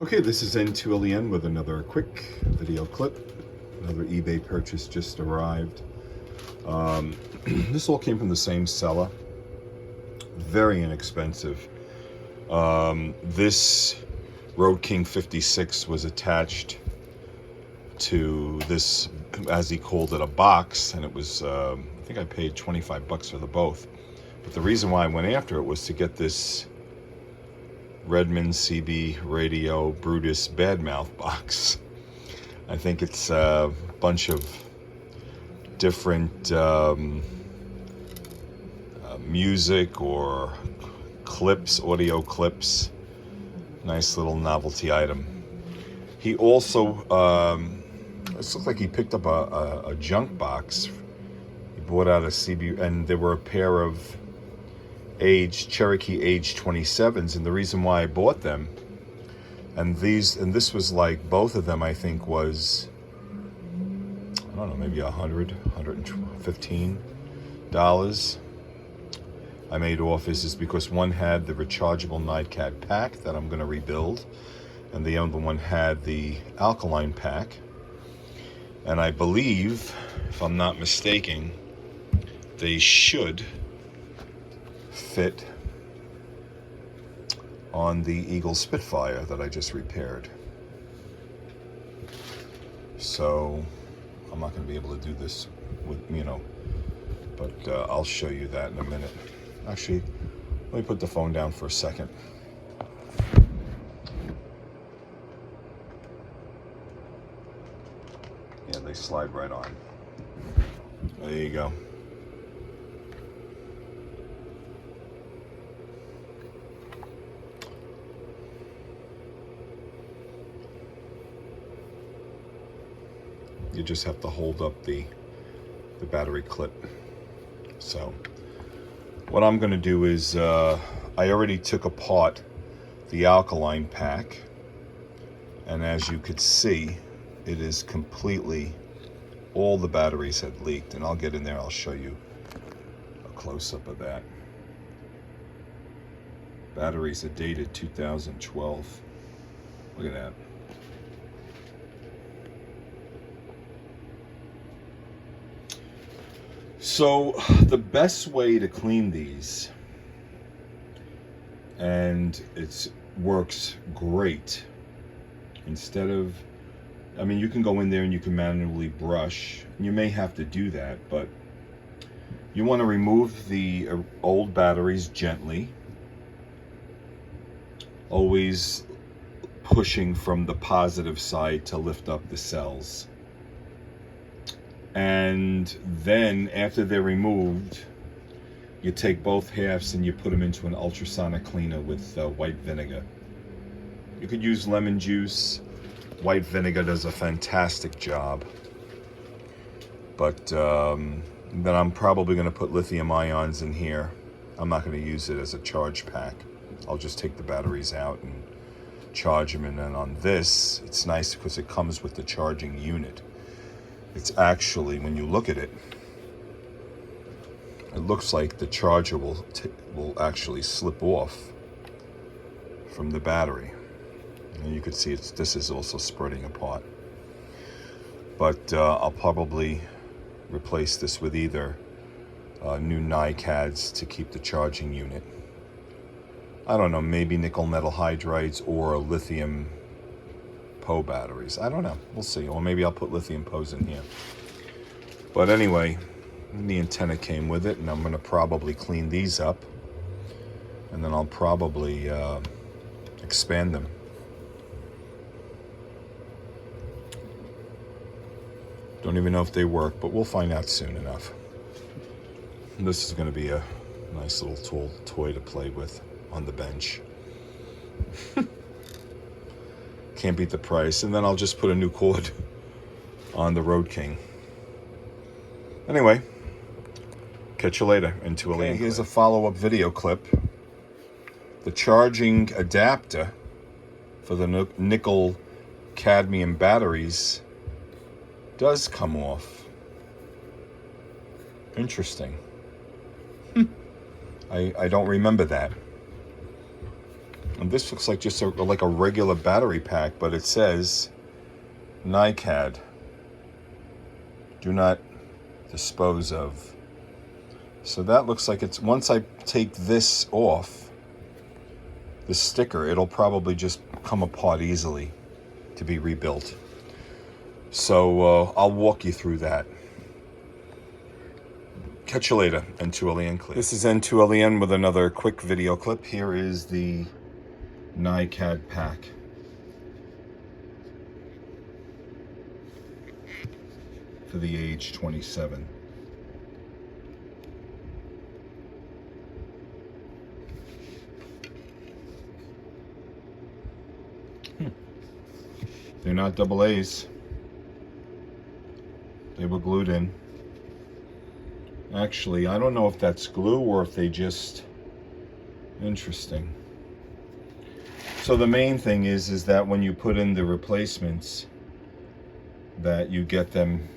Okay, this is N2LEN with another quick video clip. Another eBay purchase just arrived. This all came from the same seller. Very inexpensive. This Road King 56 was attached to this, as he called it, a box, and it was, I think I paid 25 bucks for the both. But the reason why I went after it was to get this Redmond CB Radio Brutus Badmouth box. I think it's a bunch of different music or clips, audio clips. Nice little novelty item. He also, this looked like he picked up a junk box. He bought out a CB, and there were a pair of Cherokee AH-27s, and the reason why I bought them, and this was like, both of them I think was, I don't know, maybe $115 I made offers, is because one had the rechargeable NiCad pack that I'm going to rebuild, and the other one had the alkaline pack. And I believe, if I'm not mistaken, they should fit on the Eagle Spitfire that I just repaired. So I'm not going to be able to do this with, but I'll show you that in a minute. Actually, let me put the phone down for a second. Yeah, they slide right on. There you go. You just have to hold up the battery clip. So what I'm going to do is, I already took apart the alkaline pack, and as you could see, it is completely, all the batteries had leaked, and I'll get in there, I'll show you a close-up of that. Batteries are dated 2012. Look at that. So the best way to clean these, and it works great, instead of, I mean, you can go in there and you can manually brush, and you may have to do that, but you want to remove the old batteries gently, always pushing from the positive side to lift up the cells. And then after they're removed, you take both halves and you put them into an ultrasonic cleaner with white vinegar. You could use lemon juice. White vinegar does a fantastic job. But then I'm probably going to put lithium ions in here. I'm not going to use it as a charge pack. I'll just take the batteries out and charge them. And then on this, it's nice because it comes with the charging unit. It's actually, when you look at it, it looks like the charger will actually slip off from the battery. And you can see this is also spreading apart. But I'll probably replace this with either new NiCads to keep the charging unit. I don't know, maybe nickel metal hydrides or lithium PO batteries. I don't know. We'll see. Or maybe I'll put lithium POs in here. But anyway, the antenna came with it, and I'm going to probably clean these up, and then I'll probably expand them. Don't even know if they work, but we'll find out soon enough. And this is going to be a nice little toy to play with on the bench. Can't beat the price. And then I'll just put a new cord on the Road King. Anyway, catch you later. N2LEN. Here's a follow-up video clip. The charging adapter for the nickel cadmium batteries does come off. Interesting. I don't remember that. And this looks like just like a regular battery pack, but it says NiCad, do not dispose of. So that looks like it's, once I take this off, the sticker, it'll probably just come apart easily to be rebuilt. So I'll walk you through that. Catch you later, N2LEN clip. This is N2LEN with another quick video clip. Here is the NiCad pack. For the AH27. They're not double A's. They were glued in. Actually, I don't know if that's glue or if they just... Interesting. So the main thing is that when you put in the replacements, that you get them,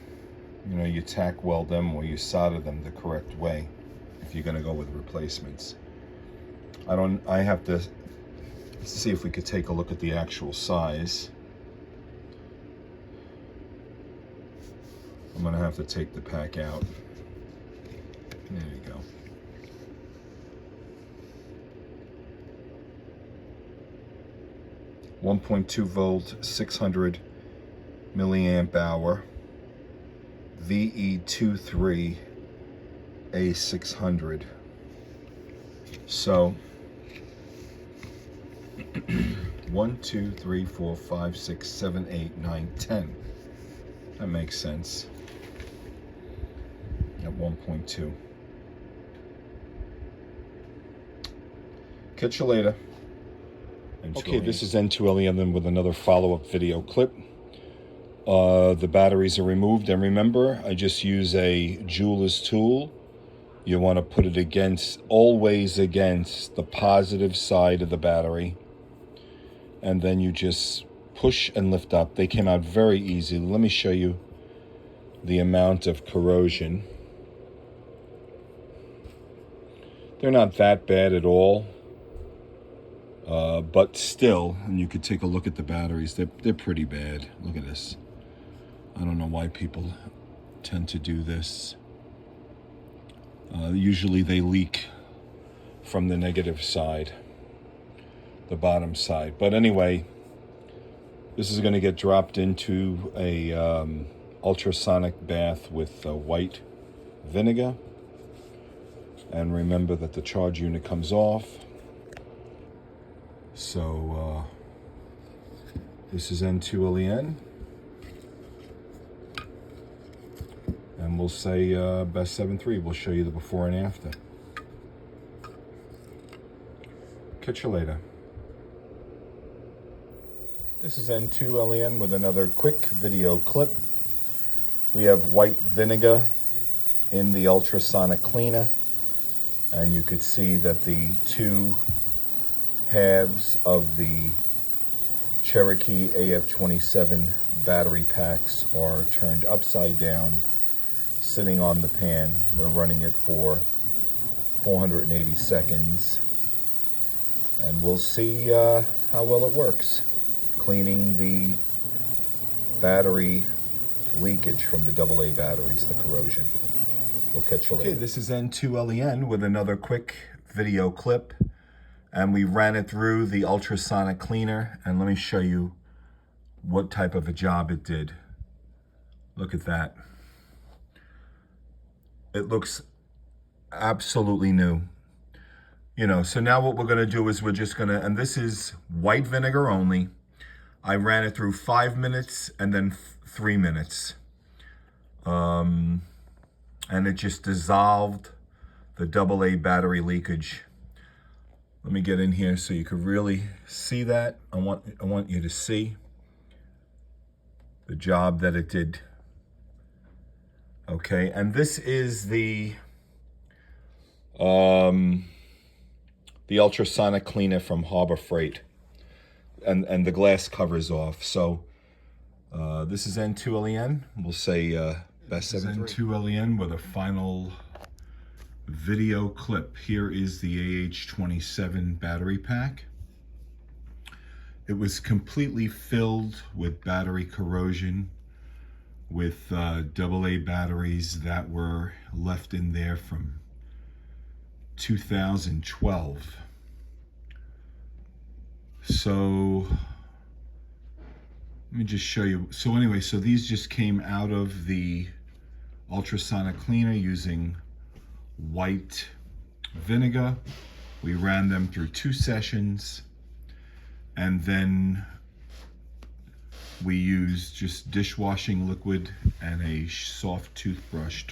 you know, you tack weld them or you solder them the correct way if you're going to go with replacements. I have to see if we could take a look at the actual size. I'm going to have to take the pack out. There you go. .2 volt, 600 milliamp hour, VE23 A600. So 1, 2, 3, 4, 5, 6, 7, 8, 9, 10. That makes sense. At 1.2. Catch you later. Okay, this is N2LEN with another follow-up video clip. The batteries are removed, and remember, I just use a jeweler's tool. You want to put it always against the positive side of the battery, and then you just push and lift up. They came out very easy. Let me show you the amount of corrosion. They're not that bad at all. But still, and you could take a look at the batteries, they're pretty bad. Look at this. I don't know why people tend to do this. Usually they leak from the negative side, the bottom side. But anyway, this is going to get dropped into a ultrasonic bath with white vinegar. And remember that the charge unit comes off. So this is N2LEN, and we'll say best 7.3. We'll show you the before and after. Catch you later. This is N2LEN with another quick video clip. We have white vinegar in the ultrasonic cleaner, and you could see that the two halves of the Cherokee AH27 battery packs are turned upside down, sitting on the pan. We're running it for 480 seconds, and we'll see how well it works, cleaning the battery leakage from the AA batteries, the corrosion. We'll catch you later. Okay, this is N2LEN with another quick video clip. And we ran it through the ultrasonic cleaner, and let me show you what type of a job it did. Look at that. It looks absolutely new. You know, so now what we're gonna do is we're just gonna, and this is white vinegar only. I ran it through 5 minutes and then 3 minutes. And it just dissolved the AA battery leakage. Let me get in here so you can really see that. I want you to see the job that it did. Okay, and this is the ultrasonic cleaner from Harbor Freight, and the glass covers off. So this is N2LEN. We'll say best 7.3. N2LEN with a final video clip. Here is the AH27 battery pack. It was completely filled with battery corrosion, with AA batteries that were left in there from 2012. So let me just show you. So anyway, so these just came out of the ultrasonic cleaner using white vinegar. We ran them through 2 sessions, and then we used just dishwashing liquid and a soft toothbrush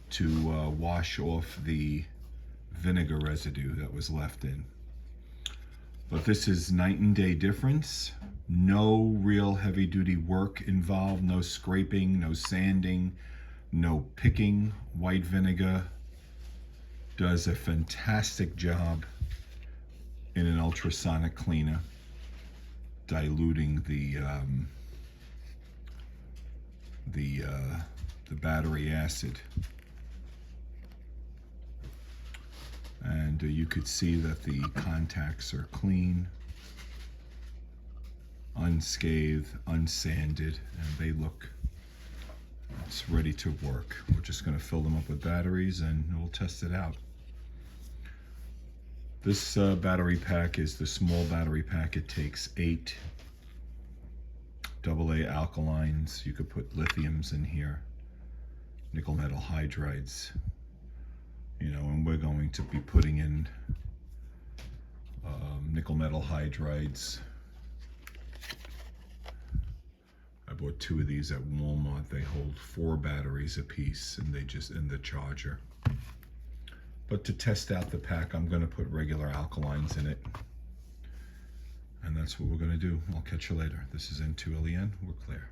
to wash off the vinegar residue that was left in. But this is night and day difference. No real heavy duty work involved, no scraping, no sanding, no picking. White vinegar does a fantastic job in an ultrasonic cleaner, diluting the battery acid. And you could see that the contacts are clean, unscathed, unsanded, and they look, it's ready to work. We're just going to fill them up with batteries and we'll test it out. This battery pack is the small battery pack. It takes 8 AA alkalines. You could put lithiums in here, nickel metal hydrides, you know, and we're going to be putting in nickel metal hydrides. I bought 2 of these at Walmart. They hold 4 batteries a piece, and they just in the charger. But to test out the pack, I'm going to put regular alkalines in it, and that's what we're going to do. I'll catch you later. This is N2LEN. We're clear.